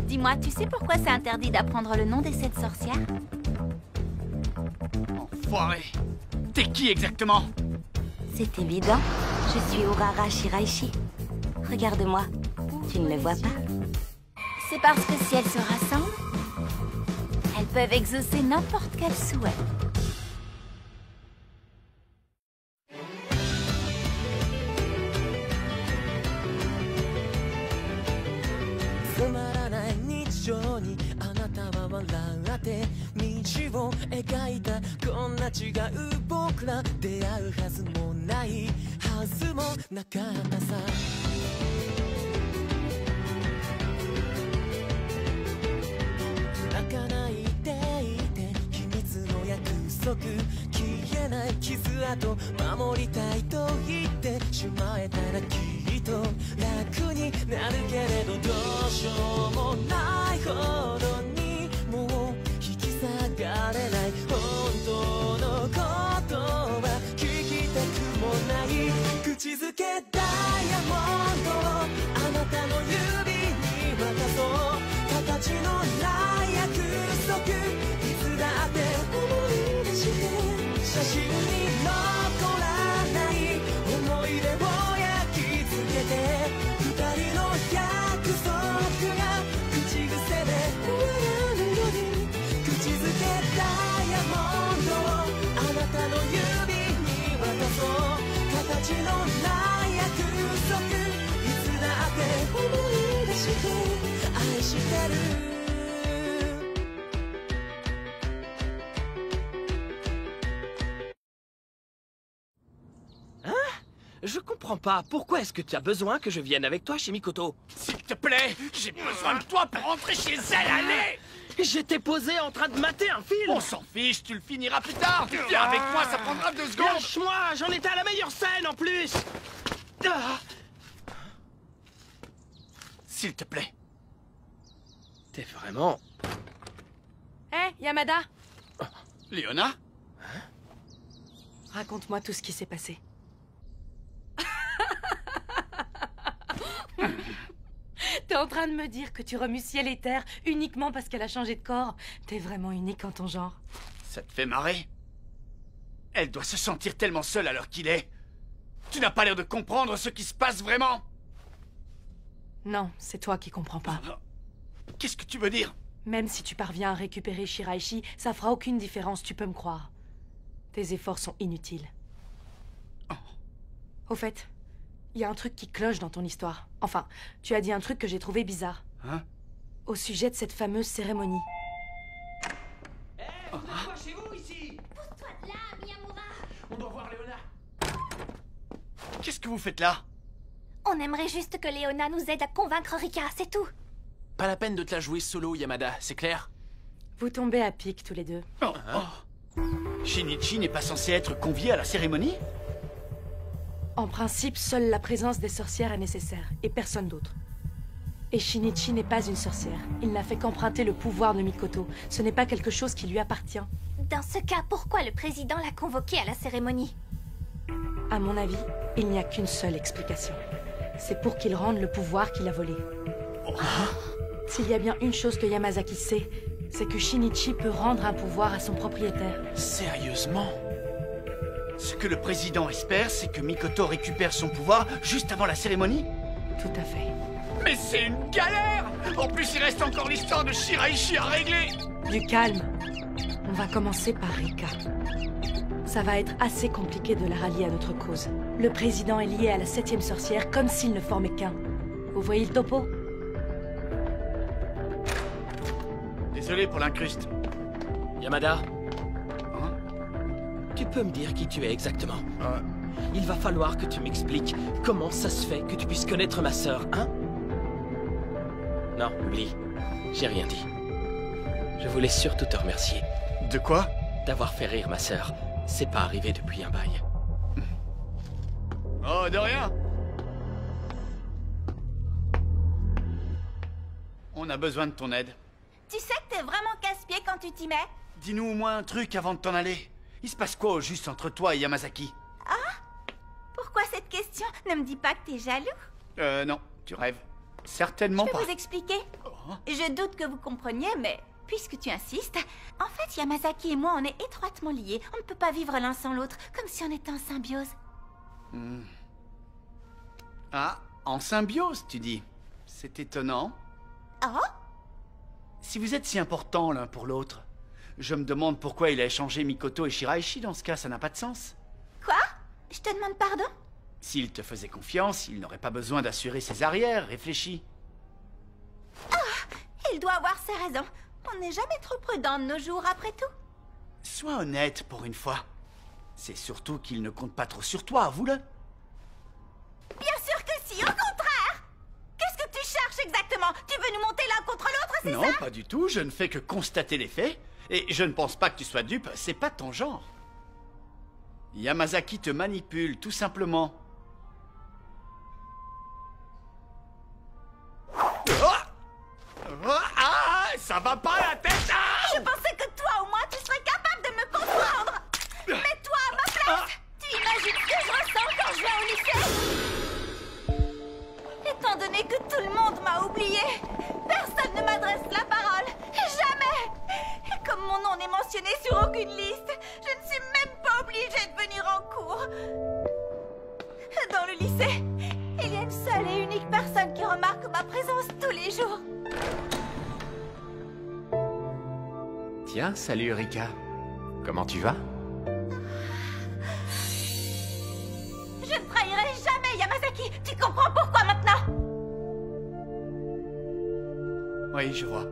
Dis-moi, tu sais pourquoi c'est interdit d'apprendre le nom des 7 sorcières? Enfoiré! T'es qui exactement? C'est évident. Je suis Urara Shiraishi. Regarde-moi. Tu ne le vois pas? C'est parce que si elles se rassemblent, elles peuvent exaucer n'importe quel souhait. Je comprends pas. Pourquoi est-ce que tu as besoin que je vienne avec toi chez Mikoto? S'il te plaît, j'ai besoin de toi pour rentrer chez elle, allez! J'étais posé en train de mater un film. On s'en fiche, tu le finiras plus tard. Viens avec moi, ça prendra 2 secondes. Lâche-moi, j'en étais à la meilleure scène en plus. S'il te plaît. T'es vraiment... Hé, Yamada! Léona? Raconte-moi tout ce qui s'est passé. T'es en train de me dire que tu remues ciel et terre uniquement parce qu'elle a changé de corps? T'es vraiment unique en ton genre. Ça te fait marrer? Elle doit se sentir tellement seule à l'heure qu'il est. Tu n'as pas l'air de comprendre ce qui se passe vraiment. Non, c'est toi qui comprends pas. Qu'est-ce que tu veux dire? Même si tu parviens à récupérer Shiraishi, ça fera aucune différence, tu peux me croire. Tes efforts sont inutiles. Oh. Au fait, il y a un truc qui cloche dans ton histoire. Enfin, tu as dit un truc que j'ai trouvé bizarre. Hein? Au sujet de cette fameuse cérémonie. Hé, vous êtes quoi chez vous, ici? Pousse-toi de là, Miyamura! On doit voir Léona. Qu'est-ce que vous faites là? On aimerait juste que Léona nous aide à convaincre Rika, c'est tout. Pas la peine de te la jouer solo, Yamada, c'est clair? Vous tombez à pic tous les deux. Oh, oh. Shinichi n'est pas censé être convié à la cérémonie? En principe, seule la présence des sorcières est nécessaire, et personne d'autre. Et Shinichi n'est pas une sorcière. Il n'a fait qu'emprunter le pouvoir de Mikoto. Ce n'est pas quelque chose qui lui appartient. Dans ce cas, pourquoi le président l'a convoqué à la cérémonie? À mon avis, il n'y a qu'une seule explication. C'est pour qu'il rende le pouvoir qu'il a volé. S'il y a bien une chose que Yamazaki sait, c'est que Shinichi peut rendre un pouvoir à son propriétaire. Sérieusement? Ce que le président espère, c'est que Mikoto récupère son pouvoir juste avant la cérémonie? Tout à fait. Mais c'est une galère! En plus, il reste encore l'histoire de Shiraishi à régler! Du calme. On va commencer par Rika. Ça va être assez compliqué de la rallier à notre cause. Le président est lié à la 7e sorcière comme s'il ne formait qu'un. Vous voyez le topo? Désolé pour l'incruste. Yamada? Hein? Tu peux me dire qui tu es exactement? Il va falloir que tu m'expliques comment ça se fait que tu puisses connaître ma sœur, hein? Non, oublie. J'ai rien dit. Je voulais surtout te remercier. De quoi? D'avoir fait rire ma sœur. C'est pas arrivé depuis un bail. Oh, de rien! On a besoin de ton aide. Tu sais que t'es vraiment casse-pied quand tu t'y mets? Dis-nous au moins un truc avant de t'en aller. Il se passe quoi au juste entre toi et Yamazaki? Pourquoi cette question? Ne me dis pas que t'es jaloux. Non, tu rêves. Certainement Je peux pas. vous expliquer? Je doute que vous compreniez, mais puisque tu insistes, en fait, Yamazaki et moi, on est étroitement liés. On ne peut pas vivre l'un sans l'autre, comme si on était en symbiose. Ah, en symbiose, tu dis. C'est étonnant. Oh? Si vous êtes si importants l'un pour l'autre, je me demande pourquoi il a échangé Mikoto et Shiraishi dans ce cas, ça n'a pas de sens. Quoi? Je te demande pardon? S'il te faisait confiance, il n'aurait pas besoin d'assurer ses arrières, réfléchis. Il doit avoir ses raisons. On n'est jamais trop prudent de nos jours, après tout. Sois honnête pour une fois. C'est surtout qu'il ne compte pas trop sur toi, avoue-le. Bien sûr que si, au contraire! Qu'est-ce que tu cherches exactement? Tu veux nous monter l'un contre l'autre, c'est ça? Non, pas du tout, je ne fais que constater les faits. Et je ne pense pas que tu sois dupe, c'est pas ton genre. Yamazaki te manipule, tout simplement. Ça va pas la tête! Je pensais que toi, au moins, tu serais capable de me comprendre! Mais toi, à ma place, tu imagines ce que je ressens quand je vais au lycée? Étant donné que tout le monde m'a oublié, personne ne m'adresse la parole. Jamais! Et comme mon nom n'est mentionné sur aucune liste, je ne suis même pas obligée de venir en cours. Dans le lycée, il y a une seule et unique personne qui remarque ma présence tous les jours. Tiens, salut Rika. Comment tu vas? Je ne trahirai jamais Yamazaki. Tu comprends pourquoi maintenant? Oui, je vois.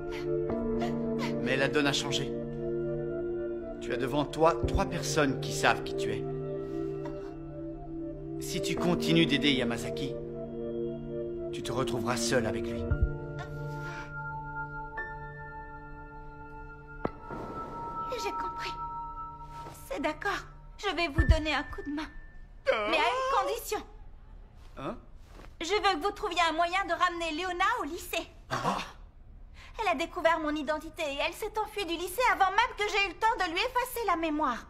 Mais la donne a changé. Tu as devant toi 3 personnes qui savent qui tu es. Si tu continues d'aider Yamazaki, tu te retrouveras seul avec lui. J'ai compris. C'est d'accord. Je vais vous donner un coup de main. Mais à une condition. Hein? Je veux que vous trouviez un moyen de ramener Léona au lycée. Elle a découvert mon identité et elle s'est enfuie du lycée avant même que j'aie eu le temps de lui effacer la mémoire.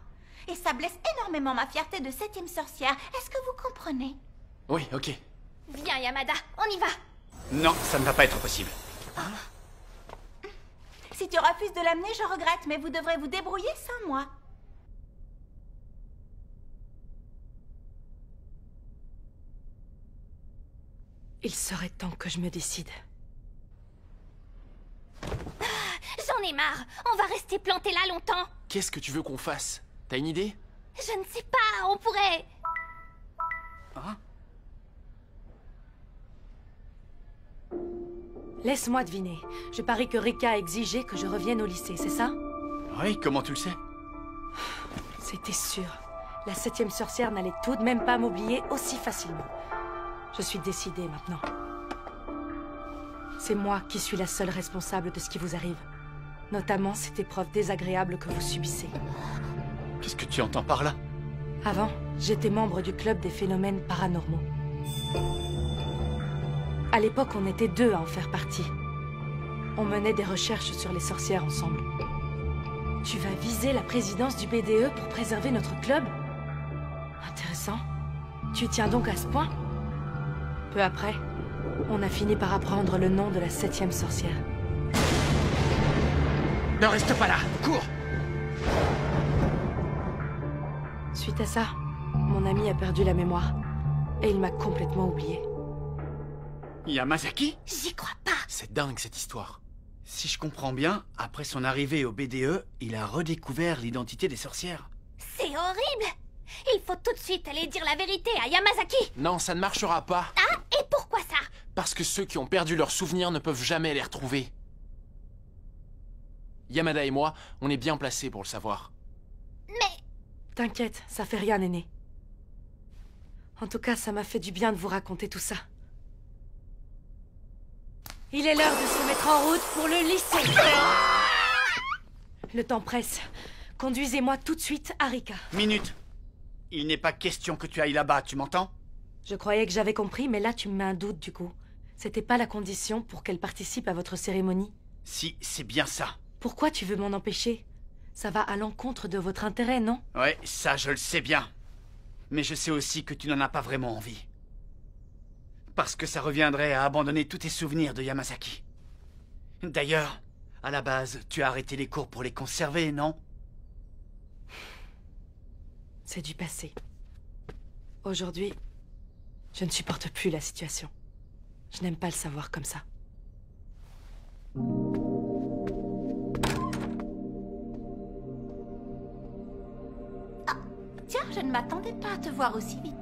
Et ça blesse énormément ma fierté de 7e sorcière. Est-ce que vous comprenez? Oui, ok. Viens, Yamada, on y va. Non, ça ne va pas être possible. Si tu refuses de l'amener, je regrette, mais vous devrez vous débrouiller sans moi. Il serait temps que je me décide. J'en ai marre. On va rester plantés là longtemps. Qu'est-ce que tu veux qu'on fasse? T'as une idée? Je ne sais pas, on pourrait... Laisse-moi deviner. Je parie que Rika a exigé que je revienne au lycée, c'est ça? Oui, comment tu le sais? C'était sûr. La 7e sorcière n'allait tout de même pas m'oublier aussi facilement. Je suis décidée maintenant. C'est moi qui suis la seule responsable de ce qui vous arrive. Notamment cette épreuve désagréable que vous subissez. Qu'est-ce que tu entends par là? Avant, j'étais membre du club des phénomènes paranormaux. À l'époque, on était 2 à en faire partie. On menait des recherches sur les sorcières ensemble. Tu vas viser la présidence du BDE pour préserver notre club? Intéressant. Tu tiens donc à ce point? Peu après, on a fini par apprendre le nom de la 7e sorcière. Ne reste pas là! Cours! Suite à ça, mon ami a perdu la mémoire. Et il m'a complètement oublié. Yamazaki? J'y crois pas. C'est dingue cette histoire. Si je comprends bien, après son arrivée au BDE, il a redécouvert l'identité des sorcières. C'est horrible. Il faut tout de suite aller dire la vérité à Yamazaki. Non, ça ne marchera pas. Ah, et pourquoi ça? Parce que ceux qui ont perdu leurs souvenirs ne peuvent jamais les retrouver. Yamada et moi, on est bien placés pour le savoir. Mais... T'inquiète, ça fait rien, Néné. En tout cas, ça m'a fait du bien de vous raconter tout ça. Il est l'heure de se mettre en route pour le lycée. Le temps presse. Conduisez-moi tout de suite à Rika. Minute. Il n'est pas question que tu ailles là-bas, tu m'entends? Je croyais que j'avais compris, mais là tu me mets un doute du coup. C'était pas la condition pour qu'elle participe à votre cérémonie? Si, c'est bien ça. Pourquoi tu veux m'en empêcher? Ça va à l'encontre de votre intérêt, non? Ouais, ça je le sais bien. Mais je sais aussi que tu n'en as pas vraiment envie. Parce que ça reviendrait à abandonner tous tes souvenirs de Yamazaki. D'ailleurs, à la base, tu as arrêté les cours pour les conserver, non? C'est du passé. Aujourd'hui, je ne supporte plus la situation. Je n'aime pas le savoir comme ça. Tiens, je ne m'attendais pas à te voir aussi vite.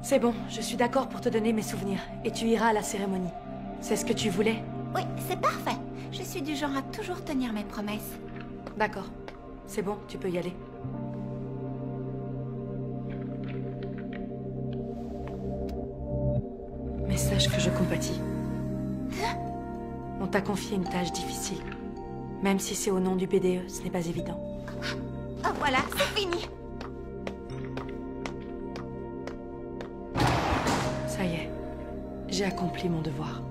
C'est bon, je suis d'accord pour te donner mes souvenirs. Et tu iras à la cérémonie. C'est ce que tu voulais? Oui, c'est parfait. Je suis du genre à toujours tenir mes promesses. D'accord. C'est bon, tu peux y aller. Mais sache que je compatis. On t'a confié une tâche difficile. Même si c'est au nom du BDE, ce n'est pas évident. Oh voilà, c'est fini. Ça y est, j'ai accompli mon devoir.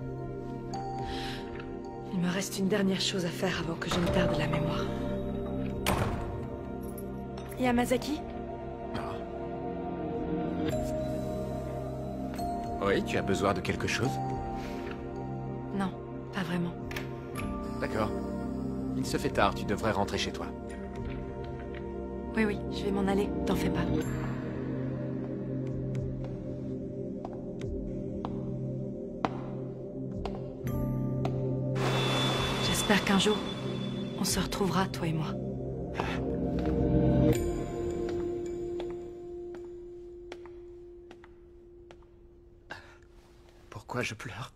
Il me reste une dernière chose à faire avant que je ne perde la mémoire. Yamazaki? Oui, tu as besoin de quelque chose? Non, pas vraiment. D'accord. Il se fait tard, tu devrais rentrer chez toi. Oui, oui, je vais m'en aller, t'en fais pas. J'espère qu'un jour, on se retrouvera, toi et moi. Pourquoi je pleure?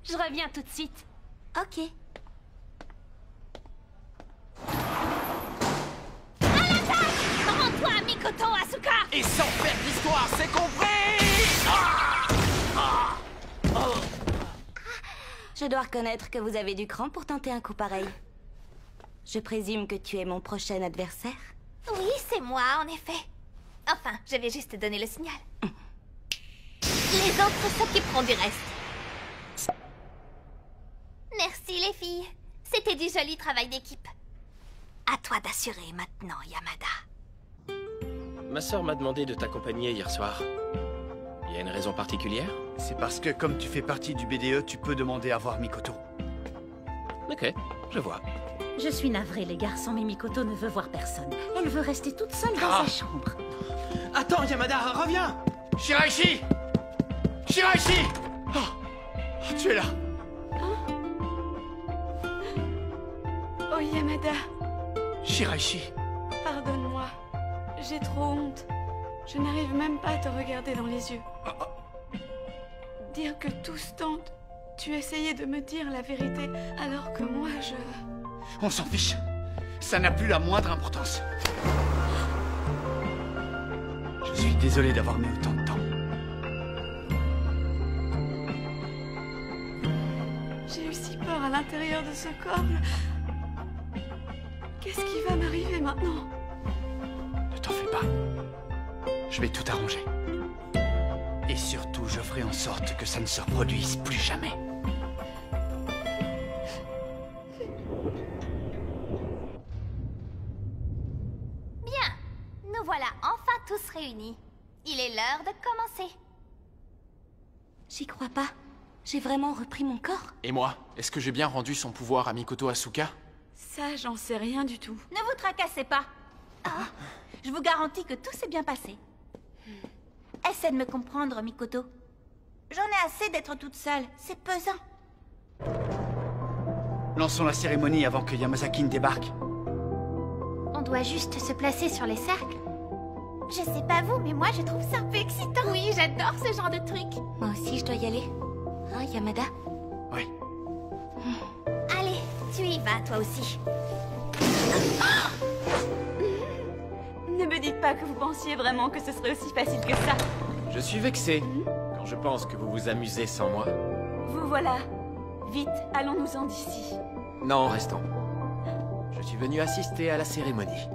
Je reviens tout de suite. Ok. À l'attaque! Rends-toi, Mikoto Asuka! Et sans faire d'histoire, c'est compris! Je dois reconnaître que vous avez du cran pour tenter un coup pareil. Je présume que tu es mon prochain adversaire? Oui, c'est moi, en effet. Enfin, je vais juste donner le signal. Les autres s'occuperont du reste. Merci, les filles. C'était du joli travail d'équipe. À toi d'assurer maintenant, Yamada. Ma sœur m'a demandé de t'accompagner hier soir. Il y a une raison particulière? C'est parce que comme tu fais partie du BDE, tu peux demander à voir Mikoto. Ok, je vois. Je suis navrée, les garçons, mais Mikoto ne veut voir personne. Elle veut rester toute seule dans sa chambre. Attends, Yamada, reviens! Shiraishi! Shiraishi! Oh, tu es là! Oh, Yamada, Shiraishi! pardonne-moi. J'ai trop honte. Je n'arrive même pas à te regarder dans les yeux. Dire que tout ce temps, tu essayais de me dire la vérité, alors que moi, On s'en fiche. Ça n'a plus la moindre importance. Je suis désolé d'avoir mis autant de temps. J'ai eu si peur à l'intérieur de ce corps. Qu'est-ce qui va m'arriver maintenant? Ne t'en fais pas. Je vais tout arranger. Et surtout, je ferai en sorte que ça ne se reproduise plus jamais. Bien, nous voilà enfin tous réunis. Il est l'heure de commencer. J'y crois pas. J'ai vraiment repris mon corps. Et moi, est-ce que j'ai bien rendu son pouvoir à Mikoto Asuka? Ça, j'en sais rien du tout. Ne vous tracassez pas. Je vous garantis que tout s'est bien passé. Essaie de me comprendre, Mikoto. J'en ai assez d'être toute seule. C'est pesant. Lançons la cérémonie avant que Yamazaki ne débarque. On doit juste se placer sur les cercles. Je sais pas vous, mais moi je trouve ça un peu excitant. Oui, j'adore ce genre de truc. Moi aussi, je dois y aller. Hein, Yamada? Oui. Allez, tu y vas toi aussi. Ne me dites pas que vous pensiez vraiment que ce serait aussi facile que ça. Je suis vexé quand je pense que vous vous amusez sans moi. Vous voilà. Vite, allons-nous-en d'ici. Non, restons. Je suis venu assister à la cérémonie.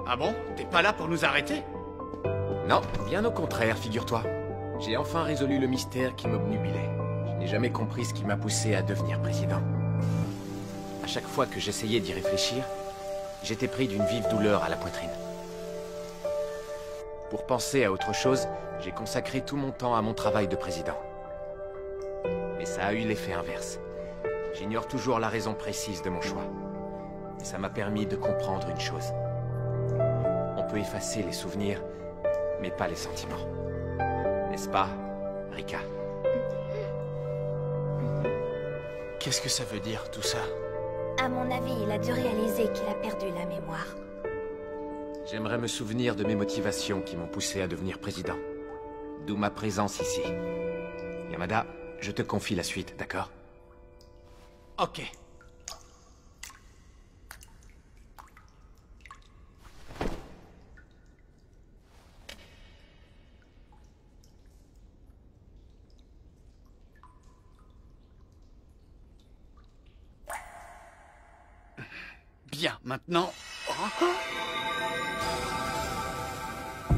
Ah bon? T'es pas là pour nous arrêter? Non, bien au contraire, figure-toi. J'ai enfin résolu le mystère qui m'obnubilait. Je n'ai jamais compris ce qui m'a poussé à devenir président. À chaque fois que j'essayais d'y réfléchir, j'étais pris d'une vive douleur à la poitrine. Pour penser à autre chose, j'ai consacré tout mon temps à mon travail de président. Mais ça a eu l'effet inverse. J'ignore toujours la raison précise de mon choix. Et ça m'a permis de comprendre une chose. On peut effacer les souvenirs, mais pas les sentiments. N'est-ce pas, Rika? Qu'est-ce que ça veut dire, tout ça? À mon avis, il a dû réaliser qu'il a perdu la mémoire. J'aimerais me souvenir de mes motivations qui m'ont poussé à devenir président. D'où ma présence ici. Yamada, je te confie la suite, d'accord? Ok. Bien, maintenant... Oh.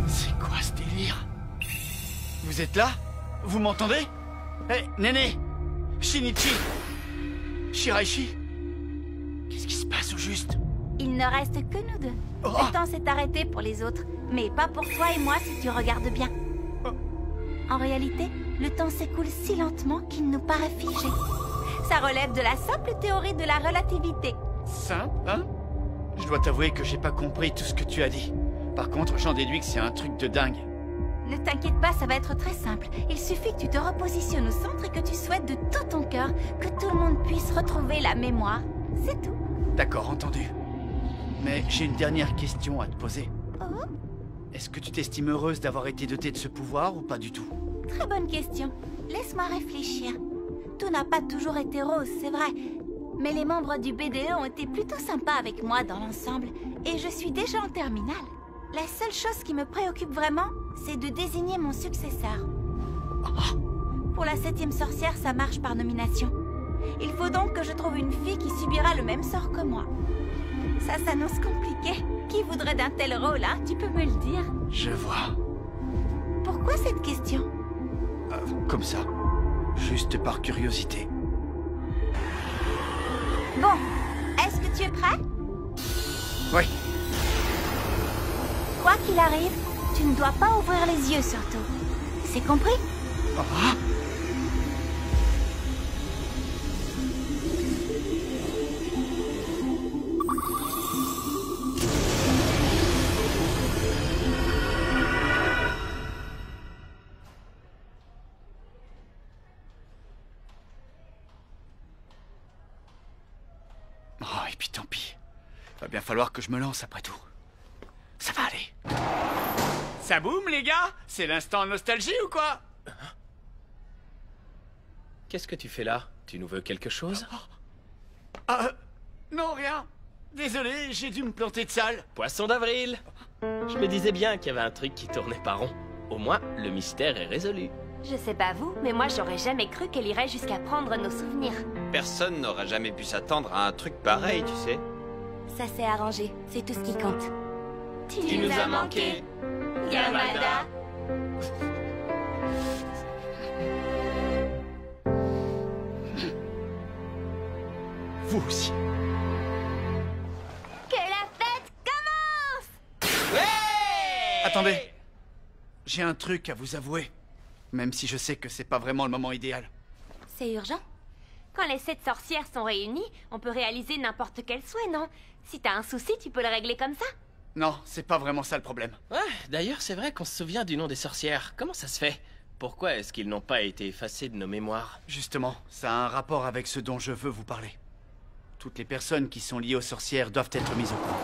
C'est quoi ce délire? Vous êtes là? Vous m'entendez? Hé, Néné! Shinichi! Shiraishi? Qu'est-ce qui se passe au juste? Il ne reste que nous deux. Oh. Le temps s'est arrêté pour les autres, mais pas pour toi et moi si tu regardes bien. En réalité, le temps s'écoule si lentement qu'il nous paraît figé. Ça relève de la simple théorie de la relativité. Simple, hein? Je dois t'avouer que j'ai pas compris tout ce que tu as dit. Par contre, j'en déduis que c'est un truc de dingue. Ne t'inquiète pas, ça va être très simple. Il suffit que tu te repositionnes au centre et que tu souhaites de tout ton cœur que tout le monde puisse retrouver la mémoire. C'est tout. D'accord, entendu. Mais j'ai une dernière question à te poser. Oh, Est-ce que tu t'estimes heureuse d'avoir été dotée de ce pouvoir ou pas du tout? très bonne question. Laisse-moi réfléchir. Tout n'a pas toujours été rose, c'est vrai. Mais les membres du BDE ont été plutôt sympas avec moi dans l'ensemble. Et je suis déjà en terminale. La seule chose qui me préoccupe vraiment, c'est de désigner mon successeur. Pour la 7e sorcière, ça marche par nomination. Il faut donc que je trouve une fille qui subira le même sort que moi. Ça s'annonce compliqué. Qui voudrait d'un tel rôle, hein? Tu peux me le dire? Je vois. Pourquoi cette question? Comme ça. Juste par curiosité. Bon, est-ce que tu es prêt? Oui. Quoi qu'il arrive, tu ne dois pas ouvrir les yeux surtout. C'est compris? Ah. Oh, et puis tant pis. Va bien falloir que je me lance après tout. Ça va aller. Ça boum, les gars? C'est l'instant nostalgie ou quoi? Qu'est-ce que tu fais là? Tu nous veux quelque chose? Non, rien. Désolé, j'ai dû me planter de salle. Poisson d'avril! Je me disais bien qu'il y avait un truc qui tournait pas rond. Au moins, le mystère est résolu. Je sais pas vous, mais moi j'aurais jamais cru qu'elle irait jusqu'à prendre nos souvenirs. Personne n'aurait jamais pu s'attendre à un truc pareil, tu sais. Ça s'est arrangé, c'est tout ce qui compte. Tu nous as manqué, Yamada. Vous aussi. Que la fête commence! Attendez. J'ai un truc à vous avouer. Même si je sais que c'est pas vraiment le moment idéal. C'est urgent. Quand les 7 sorcières sont réunies, on peut réaliser n'importe quel souhait, non? Si t'as un souci, tu peux le régler comme ça. Non, c'est pas vraiment ça le problème. Ouais, d'ailleurs, c'est vrai qu'on se souvient du nom des sorcières. Comment ça se fait? Pourquoi est-ce qu'ils n'ont pas été effacés de nos mémoires? Justement, ça a un rapport avec ce dont je veux vous parler. Toutes les personnes qui sont liées aux sorcières doivent être mises au courant.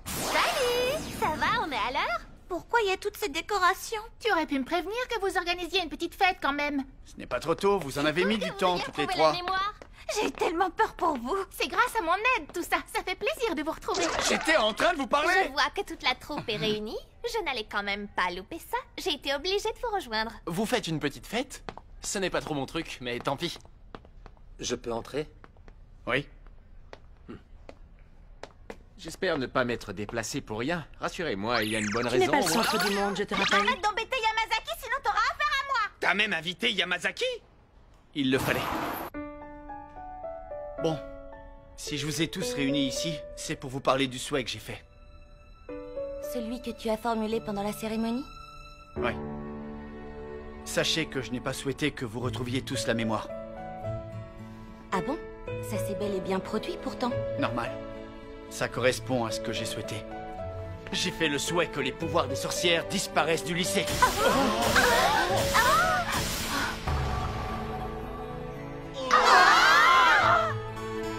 Salut! Ça va, on est à l'heure? Pourquoi il y a toutes ces décorations? Tu aurais pu me prévenir que vous organisiez une petite fête quand même. Ce n'est pas trop tôt, vous en avez mis du temps toutes les Trouver trois. la mémoire? J'ai tellement peur pour vous. C'est grâce à mon aide tout ça. Ça fait plaisir de vous retrouver. J'étais en train de vous Je parler. vois que toute la troupe est réunie. Je n'allais quand même pas louper ça. J'ai été obligée de vous rejoindre. Vous faites une petite fête? Ce n'est pas trop mon truc, mais tant pis. Je peux entrer? Oui. J'espère ne pas m'être déplacé pour rien. Rassurez-moi, il y a une bonne Tu n'es raison. pas le centre du monde, je te rappelle. Arrête d'embêter Yamazaki, sinon t'auras affaire à moi. T'as même invité Yamazaki? Il le fallait. Bon, si je vous ai tous réunis ici, c'est pour vous parler du souhait que j'ai fait. Celui que tu as formulé pendant la cérémonie? Oui. Sachez que je n'ai pas souhaité que vous retrouviez tous la mémoire. Ah bon? Ça s'est bel et bien produit pourtant. Normal. Ça correspond à ce que j'ai souhaité. J'ai fait le souhait que les pouvoirs des sorcières disparaissent du lycée.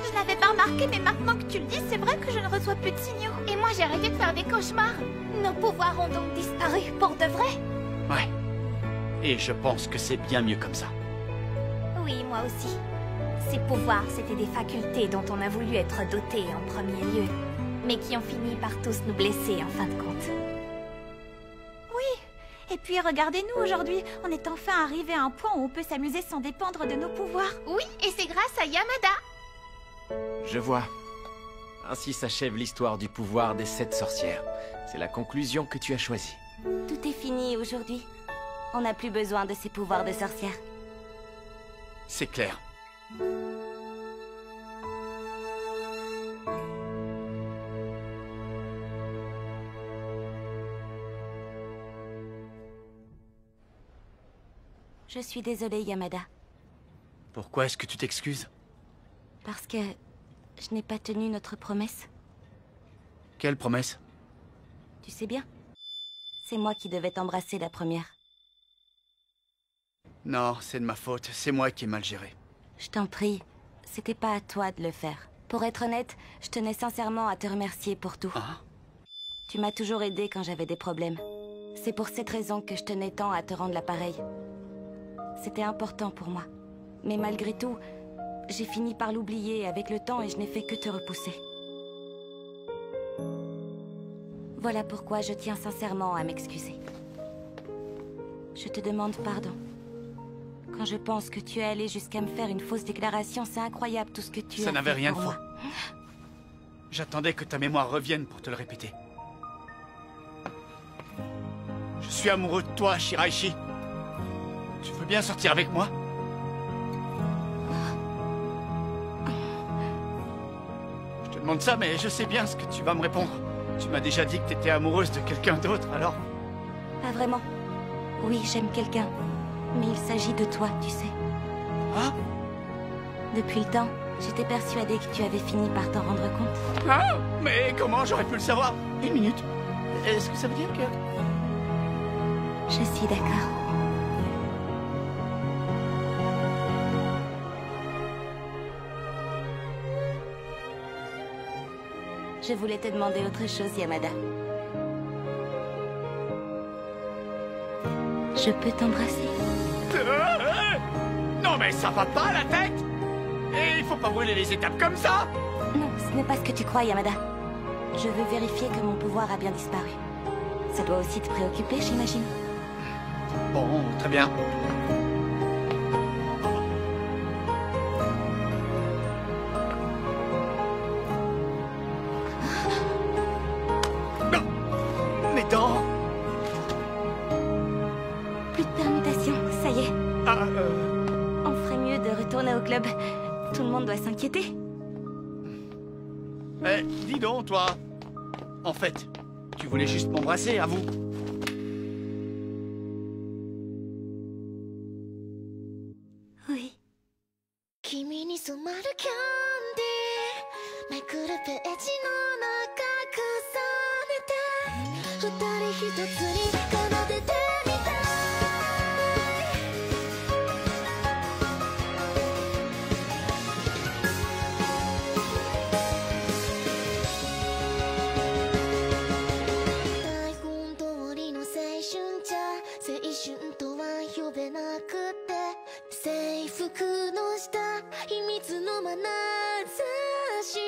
Je n'avais pas remarqué, mais maintenant que tu le dis, c'est vrai que je ne reçois plus de signaux. Et moi, j'ai arrêté de faire des cauchemars. Nos pouvoirs ont donc disparu pour de vrai? Ouais. Et je pense que c'est bien mieux comme ça. Oui, moi aussi. Ces pouvoirs, c'était des facultés dont on a voulu être doté en premier lieu, mais qui ont fini par tous nous blesser en fin de compte. Oui. Et puis, regardez-nous aujourd'hui. On est enfin arrivé à un point où on peut s'amuser sans dépendre de nos pouvoirs. Oui, et c'est grâce à Yamada. Je vois. Ainsi s'achève l'histoire du pouvoir des 7 sorcières. C'est la conclusion que tu as choisie. Tout est fini aujourd'hui. On n'a plus besoin de ces pouvoirs de sorcière. C'est clair. Je suis désolée, Yamada. Pourquoi est-ce que tu t'excuses? Parce que je n'ai pas tenu notre promesse. Quelle promesse? Tu sais bien. C'est moi qui devais t'embrasser la première. Non, c'est de ma faute. C'est moi qui ai mal géré. Je t'en prie, c'était pas à toi de le faire. Pour être honnête, je tenais sincèrement à te remercier pour tout. Hein? Tu m'as toujours aidé quand j'avais des problèmes. C'est pour cette raison que je tenais tant à te rendre l'appareil. C'était important pour moi. Mais malgré tout, j'ai fini par l'oublier avec le temps et je n'ai fait que te repousser. Voilà pourquoi je tiens sincèrement à m'excuser. Je te demande pardon. Quand je pense que tu es allé jusqu'à me faire une fausse déclaration, c'est incroyable tout ce que tu as fait. Ça n'avait rien de pour faux. moi. J'attendais que ta mémoire revienne pour te le répéter. Je suis amoureux de toi, Shiraishi. Tu veux bien sortir avec moi? Je te demande ça, mais je sais bien ce que tu vas me répondre. Tu m'as déjà dit que t'étais amoureuse de quelqu'un d'autre, alors... Pas vraiment. Oui, j'aime quelqu'un. Mais il s'agit de toi, tu sais. Hein? Depuis le temps, j'étais persuadée que tu avais fini par t'en rendre compte. Ah? Mais comment j'aurais pu le savoir? Une minute. Est-ce que ça veut dire que... Je suis d'accord. Je voulais te demander autre chose, Yamada. Je peux t'embrasser? Non mais ça va pas la tête? Et il faut pas brûler les étapes comme ça! Non, ce n'est pas ce que tu crois, Yamada. Je veux vérifier que mon pouvoir a bien disparu. Ça doit aussi te préoccuper, j'imagine. Bon, très bien. Non! Mes dents! Plus de permutation, ça y est. Ah, On ferait mieux de retourner au club. Tout le monde doit s'inquiéter. Eh, dis donc, toi. En fait, tu voulais juste m'embrasser, avoue. Oui. 君に染まるキャンディーめくるページの中重ねて二人一つに奏でてみたい台本通りの青春じゃ青春とは呼べなくて制服の下秘密の眼差し